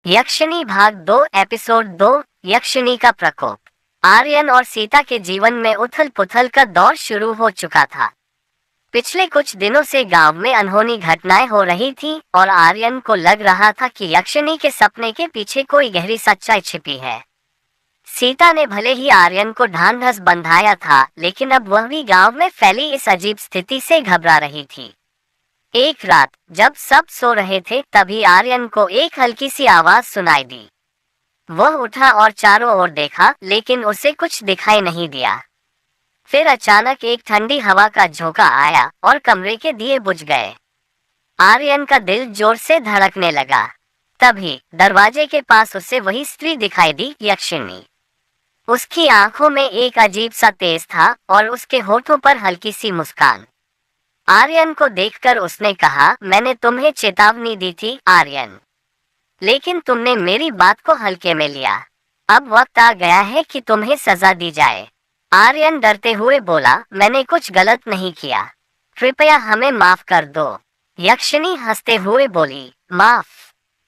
यक्षिणी भाग 2 एपिसोड 2 यक्षिणी का प्रकोप। आर्यन और सीता के जीवन में उथल पुथल का दौर शुरू हो चुका था। पिछले कुछ दिनों से गांव में अनहोनी घटनाएं हो रही थीं और आर्यन को लग रहा था कि यक्षिणी के सपने के पीछे कोई गहरी सच्चाई छिपी है। सीता ने भले ही आर्यन को ढांढस बंधाया था, लेकिन अब वह भी गांव में फैली इस अजीब स्थिति से घबरा रही थी। एक रात जब सब सो रहे थे, तभी आर्यन को एक हल्की सी आवाज सुनाई दी। वह उठा और चारों ओर देखा, लेकिन उसे कुछ दिखाई नहीं दिया। फिर अचानक एक ठंडी हवा का झोंका आया और कमरे के दिए बुझ गए। आर्यन का दिल जोर से धड़कने लगा। तभी दरवाजे के पास उसे वही स्त्री दिखाई दी, यक्षिणी। उसकी आंखों में एक अजीब सा तेज था और उसके होठों पर हल्की सी मुस्कान। आर्यन को देखकर उसने कहा, मैंने तुम्हें चेतावनी दी थी आर्यन, लेकिन तुमने मेरी बात को हल्के में लिया। अब वक्त आ गया है कि तुम्हें सजा दी जाए। आर्यन डरते हुए बोला, मैंने कुछ गलत नहीं किया, कृपया हमें माफ कर दो। यक्षिणी हंसते हुए बोली, माफ?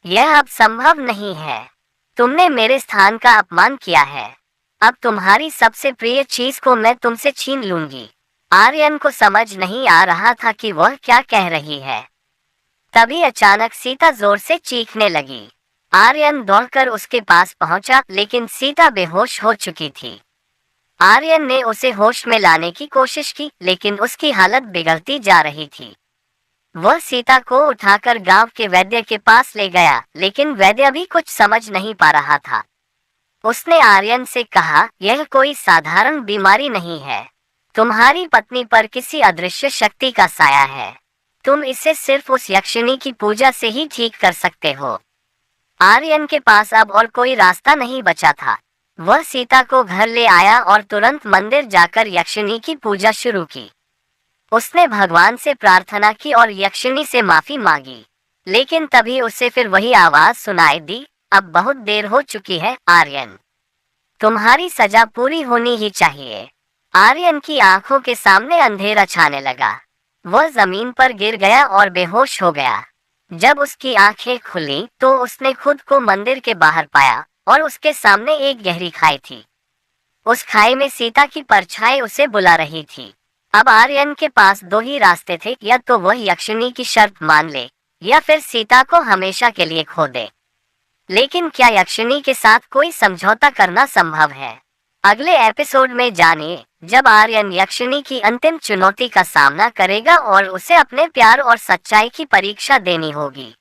यह अब संभव नहीं है। तुमने मेरे स्थान का अपमान किया है। अब तुम्हारी सबसे प्रिय चीज को मैं तुमसे छीन लूंगी। आर्यन को समझ नहीं आ रहा था कि वह क्या कह रही है। तभी अचानक सीता जोर से चीखने लगी। आर्यन दौड़कर उसके पास पहुंचा, लेकिन सीता बेहोश हो चुकी थी। आर्यन ने उसे होश में लाने की कोशिश की, लेकिन उसकी हालत बिगड़ती जा रही थी। वह सीता को उठाकर गांव के वैद्य के पास ले गया, लेकिन वैद्य भी कुछ समझ नहीं पा रहा था। उसने आर्यन से कहा, यह कोई साधारण बीमारी नहीं है। तुम्हारी पत्नी पर किसी अदृश्य शक्ति का साया है। तुम इसे सिर्फ उस यक्षिणी की पूजा से ही ठीक कर सकते हो। आर्यन के पास अब और कोई रास्ता नहीं बचा था। वह सीता को घर ले आया और तुरंत मंदिर जाकर यक्षिणी की पूजा शुरू की। उसने भगवान से प्रार्थना की और यक्षिणी से माफी मांगी, लेकिन तभी उसे फिर वही आवाज सुनाई दी, अब बहुत देर हो चुकी है आर्यन, तुम्हारी सजा पूरी होनी ही चाहिए। आर्यन की आंखों के सामने अंधेरा छाने लगा। वह जमीन पर गिर गया और बेहोश हो गया। जब उसकी आंखें खुली तो उसने खुद को मंदिर के बाहर पाया और उसके सामने एक गहरी खाई थी। उस खाई में सीता की परछाई उसे बुला रही थी। अब आर्यन के पास दो ही रास्ते थे, या तो वह यक्षिणी की शर्त मान ले या फिर सीता को हमेशा के लिए खो दे। लेकिन क्या यक्षिणी के साथ कोई समझौता करना संभव है? अगले एपिसोड में जानिए, जब आर्यन यक्षिणी की अंतिम चुनौती का सामना करेगा और उसे अपने प्यार और सच्चाई की परीक्षा देनी होगी।